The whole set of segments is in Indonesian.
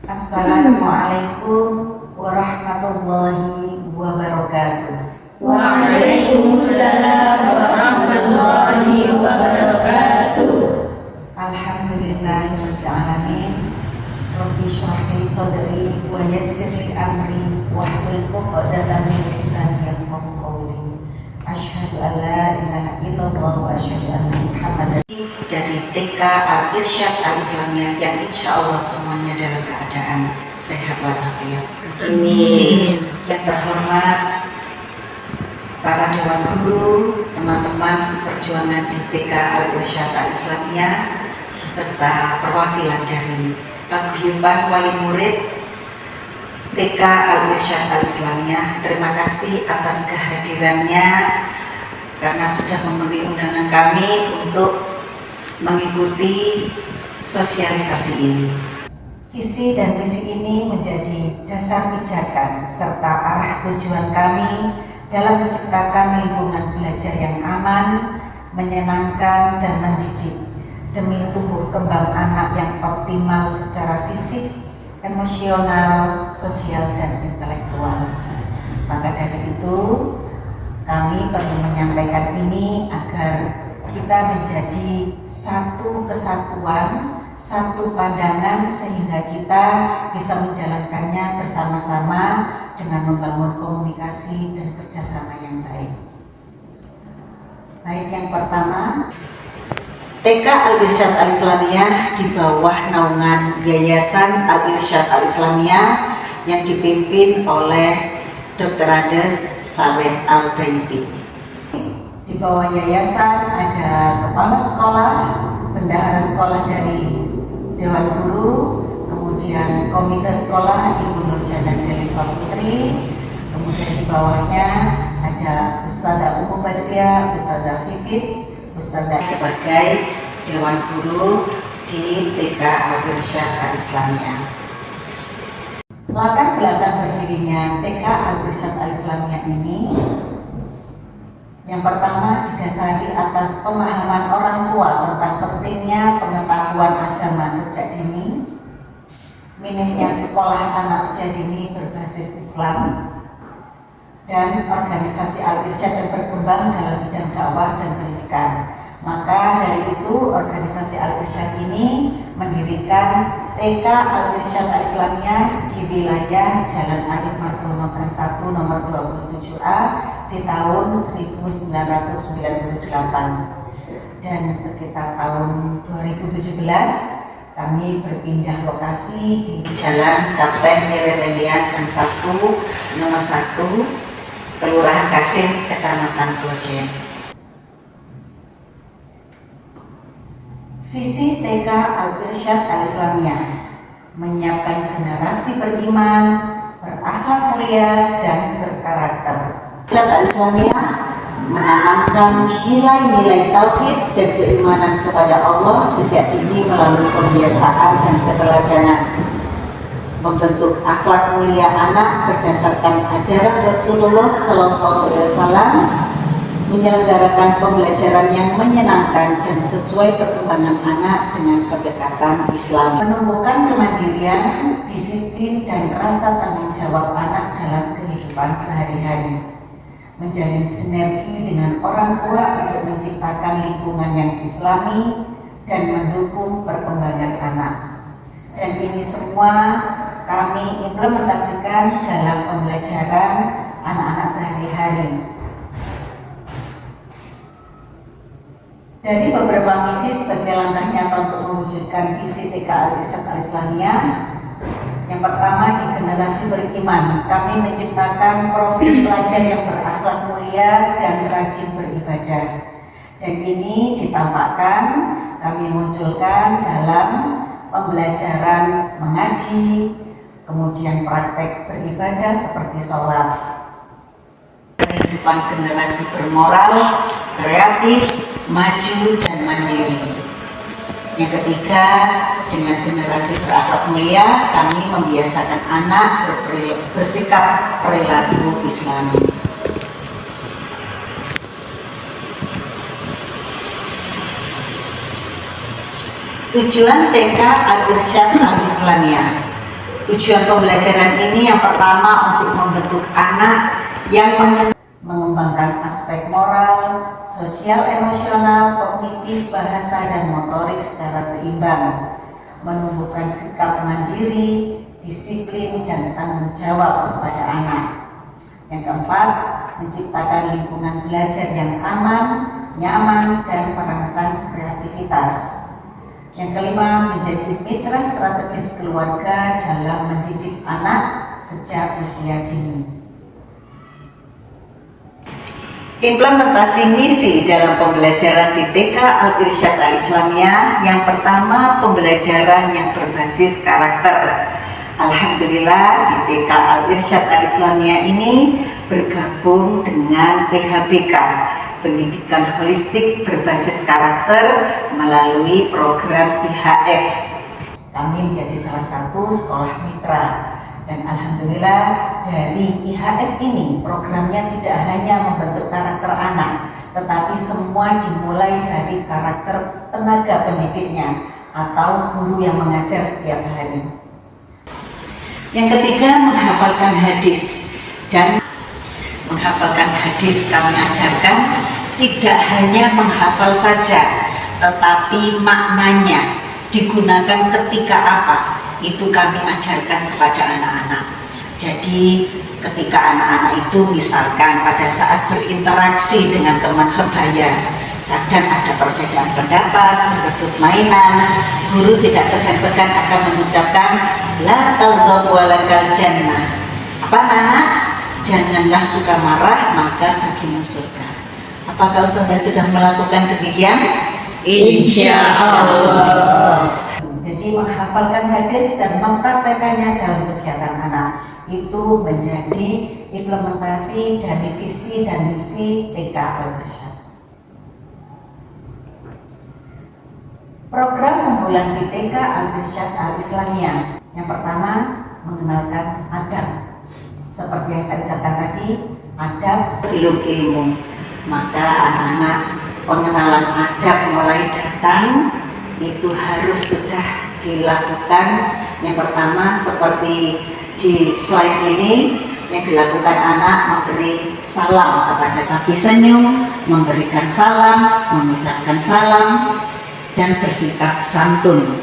Assalamualaikum warahmatullahi wabarakatuh. Waalaikumsalam warahmatullahi wabarakatuh. Alhamdulillahirabbil alamin. Rabbi shrah li sadri wa yassir li amri wahlul 'uqdatam min lisani yafqahu qawli. Asyhadu an la ilaha illallah wa asyhadu anna Muhammadan. Dari TK Al-Irsyad Al-Islamiyah yang insya Allah semuanya dalam keadaan sehat walafiat. Amin. Yang terhormat para dewan guru, teman-teman seperjuangan di TK Al-Irsyad Al-Islamiyah, beserta perwakilan dari Paguyuban Wali Murid TK Al-Irsyad Al-Islamiyah, terima kasih atas kehadirannya karena sudah memenuhi undangan kami untuk mengikuti sosialisasi ini. Visi dan misi ini menjadi dasar pijakan serta arah tujuan kami dalam menciptakan lingkungan belajar yang aman, menyenangkan dan mendidik demi tumbuh kembang anak yang optimal secara fisik, emosional, sosial dan intelektual. Maka dari itu kami perlu menyampaikan ini agar kita menjadi satu kesatuan, satu pandangan sehingga kita bisa menjalankannya bersama-sama dengan membangun komunikasi dan kerjasama yang baik. Baik, yang pertama, TK Al-Irsyad Al-Islamiyah di bawah naungan Yayasan Al-Irsyad Al-Islamiyah yang dipimpin oleh Dr. Andes Saleh Al-Baiti. Di bawah yayasan ada kepala sekolah, bendahara sekolah dari Dewan Guru, kemudian komite sekolah Ibu Nurjana Delifah Putri, kemudian di bawahnya ada Ustazah Umu Badriah, Ustazah Vivit, Ustazah sebagai Dewan Guru di TK Al-Irsyad Al-Islamiyah. Latar belakang berdirinya TK Al-Irsyad Al-Islamiyah ini yang pertama didasari atas pemahaman orang tua tentang pentingnya pengetahuan agama sejak dini, minimnya sekolah anak usia dini berbasis Islam, dan organisasi Al-Irsyad yang berkembang dalam bidang dakwah dan pendidikan. Maka dari itu organisasi Al-Irsyad ini mendirikan TK Al-Irsyad Al-Islamiyah di wilayah Jalan Arif Margono Gang 1 nomor 27A di tahun 1998, dan sekitar tahun 2017 kami berpindah lokasi di Jalan Kapten Miremedian Gang 1 nomor 1 Kelurahan Kasim, Kecamatan Klojen. Visi TK Al-Irsyad Al-Islamiyah menyiapkan generasi beriman, berakhlak mulia dan berkarakter. Al-Irsyad Al-Islamiyah menanamkan nilai-nilai tauhid dan keimanan kepada Allah sejak dini melalui pembiasaan dan keteladanan, membentuk akhlak mulia anak berdasarkan ajaran Rasulullah SAW, menyelenggarakan pembelajaran yang menyenangkan dan sesuai perkembangan anak dengan pendekatan Islam, menumbuhkan kemandirian, disiplin dan rasa tanggung jawab anak dalam kehidupan sehari-hari, menjalin sinergi dengan orang tua untuk menciptakan lingkungan yang islami dan mendukung perkembangan anak. Dan ini semua kami implementasikan dalam pembelajaran anak-anak sehari-hari. Dari beberapa misi sebagai langkah nyata untuk mewujudkan visi TK Al-Irsyad Al-Islamiyah, yang pertama di generasi beriman, kami menciptakan profil pelajar yang berakhlak mulia dan rajin beribadah. Dan ini ditampakkan kami munculkan dalam pembelajaran mengaji, kemudian praktek beribadah seperti sholat. Kehidupan generasi bermoral, kreatif, maju dan mandiri. Yang ketiga, dengan generasi berakhlak mulia, kami membiasakan anak bersikap perilaku Islami. Tujuan TK Al-Irsyad Al-Islamiyah Tujuan pembelajaran ini yang pertama untuk membentuk anak yang mengembangkan aspek moral, sosial, emosional, kognitif, bahasa, dan motorik secara seimbang, menumbuhkan sikap mandiri, disiplin, dan tanggung jawab kepada anak. Yang keempat, menciptakan lingkungan belajar yang aman, nyaman, dan merangsang kreativitas. Yang kelima, menjadi mitra strategis keluarga dalam mendidik anak sejak usia dini. Implementasi misi dalam pembelajaran di TK Al-Irsyad Al-Islamiyah. Yang pertama, pembelajaran yang berbasis karakter. Alhamdulillah di TK Al-Irsyad Al-Islamiyah ini bergabung dengan PHBK, Pendidikan Holistik Berbasis Karakter, melalui program IHF. Kami menjadi salah satu sekolah mitra, dan alhamdulillah dari IHF ini programnya tidak hanya membentuk karakter anak, tetapi semua dimulai dari karakter tenaga pendidiknya atau guru yang mengajar setiap hari. Yang ketiga, menghafalkan hadis. Dan menghafalkan hadis kami ajarkan tidak hanya menghafal saja, tetapi maknanya digunakan ketika apa, itu kami ajarkan kepada anak-anak. Jadi ketika anak-anak itu misalkan pada saat berinteraksi dengan teman sebaya, kadang ada perbedaan pendapat, berebut mainan, guru tidak segan-segan akan mengucapkan la taghdab walakal jannah. Apa anak? Janganlah suka marah, maka bagimu surga. Apakah Ustazah sudah melakukan demikian? Insya Allah. Jadi menghafalkan hadis dan mempraktekannya dalam kegiatan anak itu menjadi implementasi dari visi dan misi TK Al-Irsyad. Program unggulan di TK Al-Irsyad Al-Islamiyah. Yang pertama, mengenalkan adab. Seperti yang saya ucapkan tadi, adab sebelum ilmu. Maka anak-anak pengenalan adab mulai datang itu harus sudah dilakukan. Yang pertama seperti di slide ini, yang dilakukan anak memberi salam kepada tapi senyum, memberikan salam, mengucapkan salam, dan bersikap santun.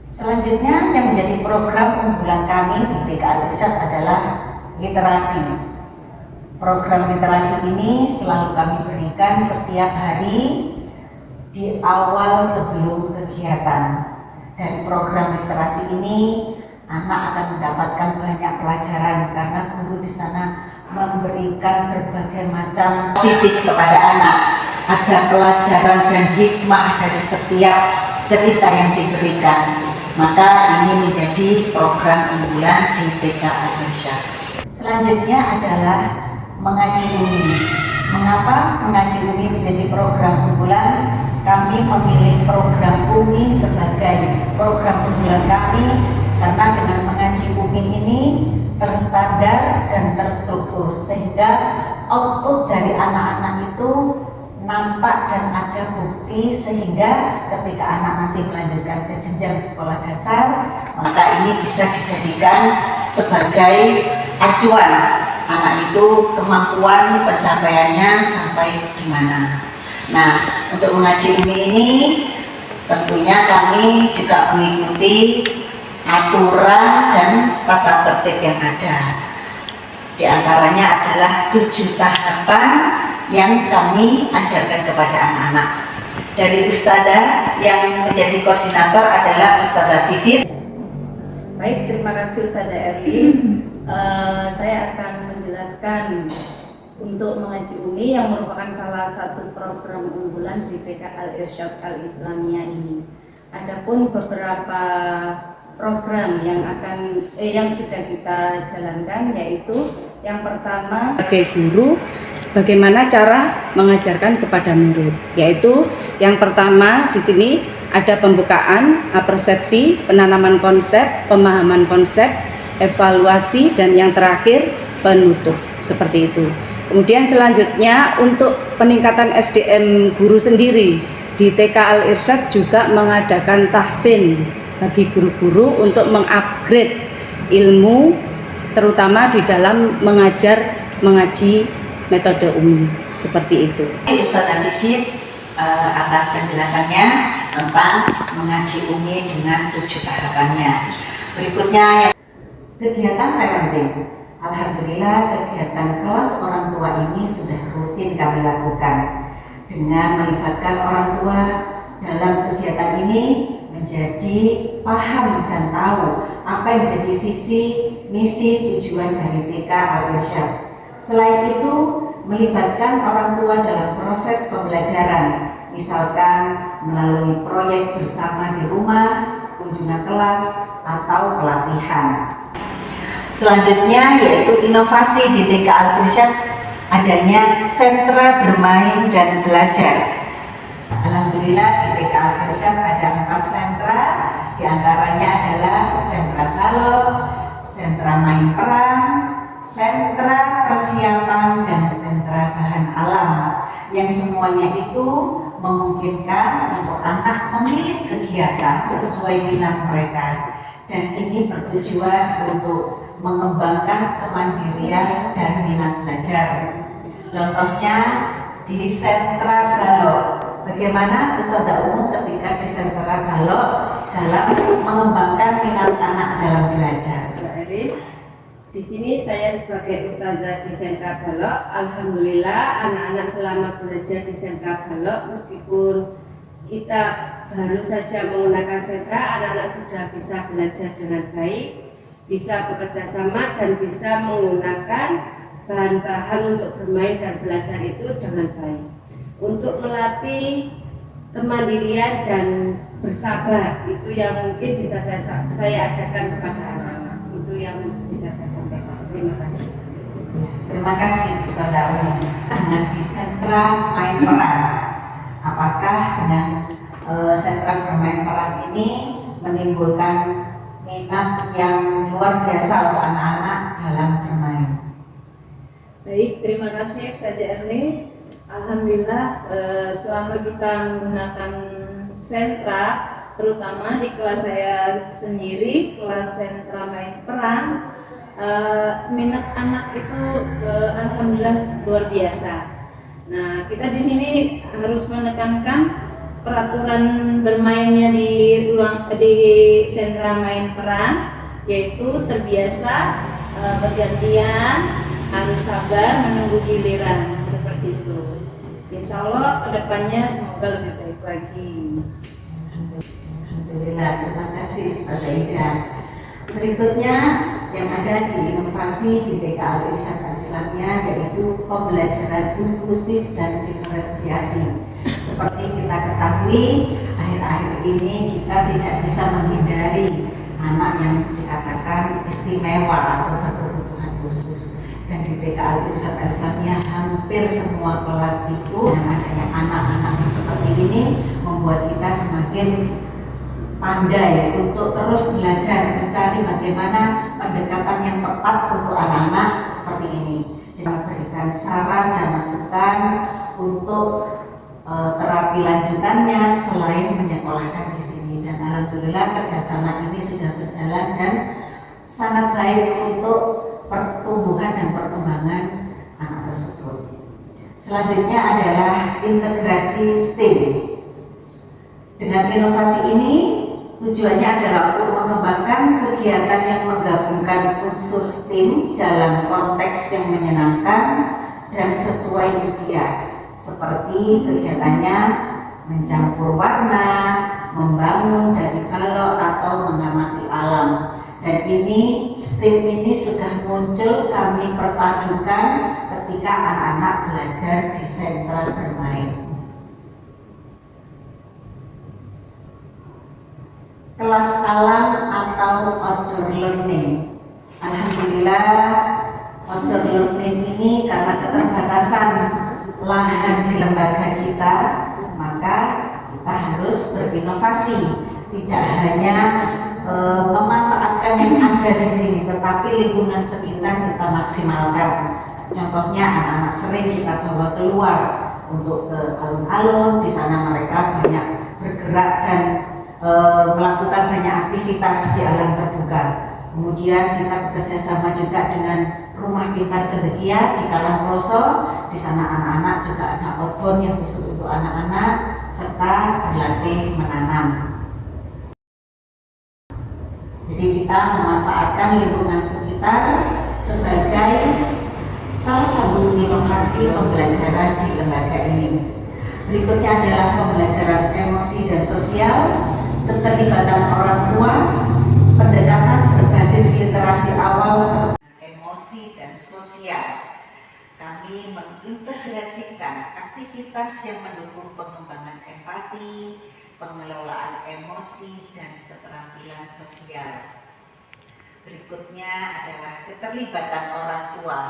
Selanjutnya yang menjadi program unggulan kami di TK Al-Irsyad adalah literasi. Program literasi ini selalu kami berikan setiap hari di awal sebelum kegiatan. Dari program literasi ini anak akan mendapatkan banyak pelajaran karena guru di sana memberikan berbagai macam positif kepada anak. Ada pelajaran dan hikmah dari setiap cerita yang diberikan. Maka ini menjadi program unggulan di TK Al-Irsyad. Selanjutnya adalah mengaji umi. Mengapa mengaji umi menjadi program unggulan? Kami memilih program umi sebagai program unggulan kami karena dengan mengaji umi ini terstandar dan terstruktur, sehingga output dari anak-anak itu nampak dan ada bukti, sehingga ketika anak nanti melanjutkan ke jenjang sekolah dasar, maka ini bisa dijadikan sebagai acuan anak itu kemampuan pencapaiannya sampai di mana. Nah, untuk mengaji umi ini tentunya kami juga mengikuti aturan dan tata tertib yang ada. Di antaranya adalah 7 tahapan yang kami ajarkan kepada anak-anak. Dari Ustazah yang menjadi koordinator adalah Ustazah Vivit. Baik, terima kasih Ustazah Erlin. Saya akan menjelaskan untuk mengaji umi yang merupakan salah satu program unggulan di TK Al-Irsyad Al-Islamiyah ini. Adapun beberapa program yang sudah kita jalankan, yaitu yang pertama sebagai guru, bagaimana cara mengajarkan kepada murid, yaitu yang pertama di sini ada pembukaan, persepsi, penanaman konsep, pemahaman konsep, evaluasi, dan yang terakhir penutup, seperti itu. Kemudian selanjutnya untuk peningkatan SDM guru sendiri di TK Al-Irsyad juga mengadakan tahsin bagi guru-guru untuk mengupgrade ilmu, terutama di dalam mengaji metode UMI seperti itu. Ustaz Arifin atas penjelasannya tentang mengaji UMI dengan 7 tahapannya. Berikutnya kegiatan parenting. Alhamdulillah kegiatan kelas orang tua ini sudah rutin kami lakukan dengan melibatkan orang tua dalam kegiatan ini menjadi paham dan tahu apa yang menjadi visi, misi, tujuan dari TK Al-Irsyad. Selain itu, melibatkan orang tua dalam proses pembelajaran, misalkan melalui proyek bersama di rumah, kunjungan kelas, atau pelatihan. Selanjutnya yaitu inovasi di TK Al-Irsyad, adanya sentra bermain dan belajar. Alhamdulillah di TK Al-Irsyad ada 4 sentra, diantaranya adalah sentra balok, sentra main peran, sentra persiapan, dan sentra bahan alam, yang semuanya itu memungkinkan untuk anak memilih kegiatan sesuai minat mereka, dan ini bertujuan untuk mengembangkan kemandirian dan minat belajar. Contohnya di sentra balok, bagaimana peserta umum ketika di sentra balok dalam mengembangkan minat anak dalam belajar. Di sini saya sebagai ustazah di sentra balok, alhamdulillah anak-anak selamat belajar di sentra balok. Meskipun kita baru saja menggunakan sentra, anak-anak sudah bisa belajar dengan baik, bisa bekerja sama, dan bisa menggunakan bahan-bahan untuk bermain dan belajar itu dengan baik. Untuk melatih kemandirian dan bersabar, itu yang mungkin bisa saya ajarkan kepada anak-anak. Itu yang bisa saya sampaikan. Terima kasih. Terima kasih kepada Umi. Dengan di sentra main peran, apakah dengan sentra bermain peran ini menimbulkan minat yang luar biasa untuk anak-anak dalam bermain? Baik, terima kasih Ustazah Erni. Alhamdulillah selama kita menggunakan sentra, terutama di kelas saya sendiri, kelas sentra main peran, minat anak itu alhamdulillah luar biasa. Nah, kita di sini harus menekankan peraturan bermainnya di sentra main peran, yaitu terbiasa bergantian, harus sabar menunggu giliran, seperti itu. Insya Allah kedepannya semoga lebih baik lagi. Alhamdulillah, terima kasih Ustazah Ida. Berikutnya yang ada di inovasi di TK Al-Irsyad Al-Islamiyah yaitu pembelajaran inklusif dan diferensiasi. Seperti kita ketahui, akhir-akhir ini kita tidak bisa menghindari anak yang dikatakan istimewa atau berkebutuhan khusus. Dan di TK Al-Irsyad Al-Islamiyah hampir semua kelas itu yang adanya anak-anak yang seperti ini membuat kita semakin pandai untuk terus belajar mencari bagaimana pendekatan yang tepat untuk anak-anak seperti ini. Jadi memberikan saran dan masukan untuk terapi lanjutannya selain menyekolahkan di sini. Dan alhamdulillah kerjasama ini sudah berjalan dan sangat baik untuk pertumbuhan dan perkembangan anak tersebut. Selanjutnya adalah integrasi STEM. Dengan inovasi ini tujuannya adalah untuk mengembangkan kegiatan yang menggabungkan unsur STEM dalam konteks yang menyenangkan dan sesuai usia, seperti kegiatannya mencampur warna, membangun dari balok atau mengamati alam. Dan ini STEM ini sudah muncul kami perpadukan ketika anak-anak belajar di sentra bermain. Kelas alam atau outdoor learning. Alhamdulillah outdoor learning ini karena keterbatasan lahan di lembaga kita, maka kita harus berinovasi. Tidak hanya memanfaatkan yang ada di sini, tetapi lingkungan sekitar kita maksimalkan. Contohnya anak-anak sering kita bawa keluar untuk ke alun-alun, di sana mereka banyak bergerak dan melakukan banyak aktivitas di alam terbuka. Kemudian kita bekerja sama juga dengan Rumah Pintar Cendekia di Karangploso. Di sana anak-anak juga ada outbound yang khusus untuk anak-anak serta berlatih menanam. Jadi kita memanfaatkan lingkungan sekitar sebagai salah satu inovasi pembelajaran di lembaga ini. Berikutnya adalah pembelajaran emosi dan sosial, keterlibatan orang tua, pendekatan berbasis literasi awal serta emosi dan sosial. Kami mengintegrasikan aktivitas yang mendukung pengembangan empati, pengelolaan emosi, dan keterampilan sosial. Berikutnya adalah keterlibatan orang tua.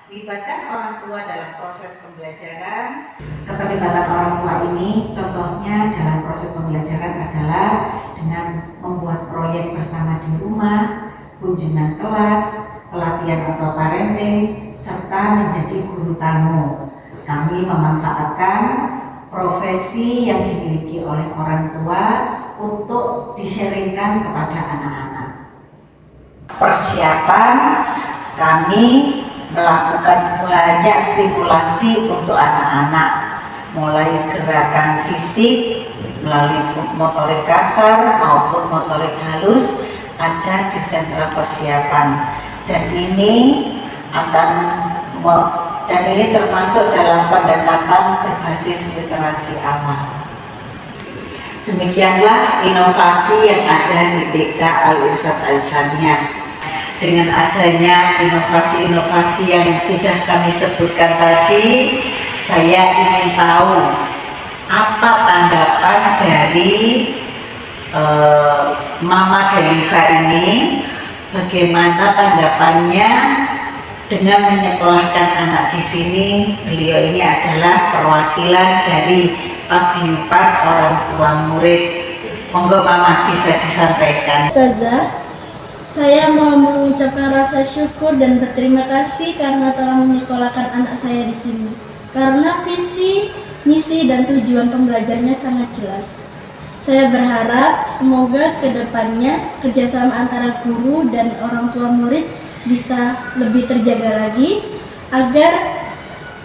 Libatkan orang tua dalam proses pembelajaran. Keterlibatan orang tua ini contohnya dalam proses pembelajaran adalah dengan membuat proyek bersama di rumah, kunjungan kelas, pelatihan atau parenting, serta menjadi guru tamu. Kami memanfaatkan profesi yang dimiliki oleh orang tua untuk di-sharingkan kepada anak-anak. Persiapan, kami melakukan banyak stimulasi untuk anak-anak, mulai gerakan fisik melalui motorik kasar maupun motorik halus ada di sentra persiapan, dan ini termasuk dalam pendekatan berbasis literasi awal. Demikianlah inovasi yang ada di TK Al-Irsyad Al-Islamiyah. Dengan adanya inovasi-inovasi yang sudah kami sebutkan tadi, saya ingin tahu apa tanggapan dari Mama Deliva ini, bagaimana tanggapannya dengan menyekolahkan anak di sini. Beliau ini adalah perwakilan dari paguyuban orang tua murid. Monggo Mama bisa disampaikan. Ustazah, saya mau mengucapkan rasa syukur dan berterima kasih karena telah menyekolahkan anak saya di sini. Karena visi, misi, dan tujuan pembelajarnya sangat jelas. Saya berharap semoga kedepannya kerjasama antara guru dan orang tua murid bisa lebih terjaga lagi agar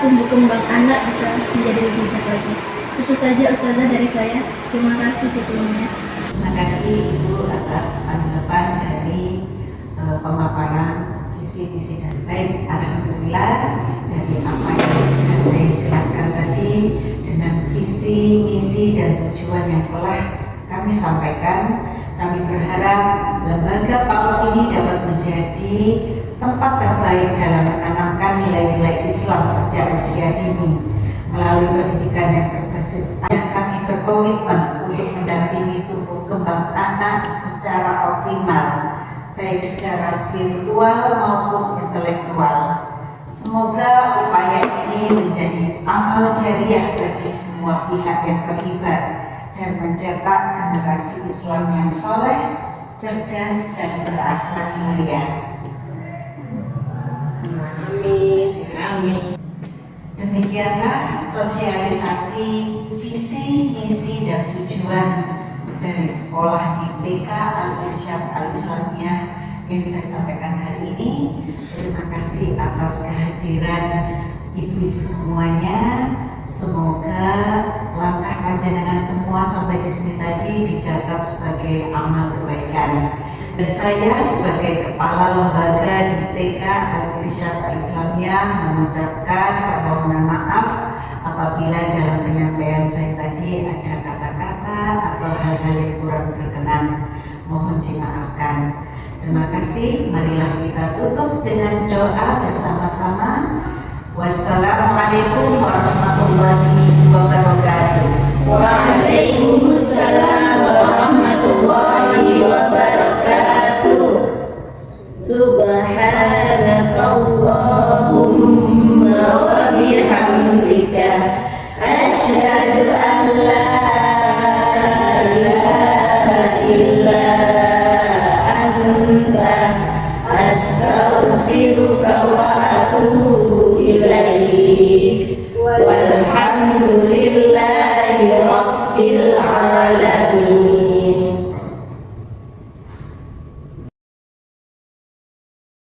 tumbuh kembang anak bisa menjadi lebih baik lagi. Itu saja Ustazah dari saya. Terima kasih sebelumnya. Terima kasih Ibu atas tanggapan dari pemaparan visi-visi dan baik. Alhamdulillah dari apa yang sudah saya jelaskan tadi dengan visi, misi, dan tujuan yang telah kami sampaikan, kami berharap lembaga PAUD ini dapat menjadi tempat terbaik dalam menanamkan nilai-nilai Islam sejak usia dini. Melalui pendidikan yang berbasis ayat, kami berkomitmen untuk mendampingi tumbuh kembang anak secara optimal, baik secara spiritual maupun intelektual. Semoga upaya ini menjadi amal jariah bagi semua pihak yang terlibat dan mencetak generasi Islam yang soleh, cerdas, dan berakhlak mulia. Amin. Amin. Demikianlah sosialisasi visi, misi, dan tujuan dari sekolah di TK Al-Irsyad Al-Islamiyah yang saya sampaikan hari ini. Terima kasih atas kehadiran ibu-ibu semuanya. Semoga langkah panjenengan semua sampai di sini tadi dicatat sebagai amal kebaikan. Dan saya sebagai kepala lembaga di TK Al-Irsyad Al-Islamiyah mengucapkan permohonan maaf apabila dalam penyampaian saya tadi ada kata-kata atau hal-hal yang kurang berkenan. Mohon dimaafkan. Terima kasih. Marilah kita tutup dengan doa bersama-sama. Wassalamualaikum warahmatullahi wabarakatuh. Waalaikumsalam warahmatullahi wabarakatuh. Subhanakallahumma wa bihamdika asyhadu an la ilaha illa anta astaghfiruka wa atubu ilaik. Walhamdulillahi rabbil alamin.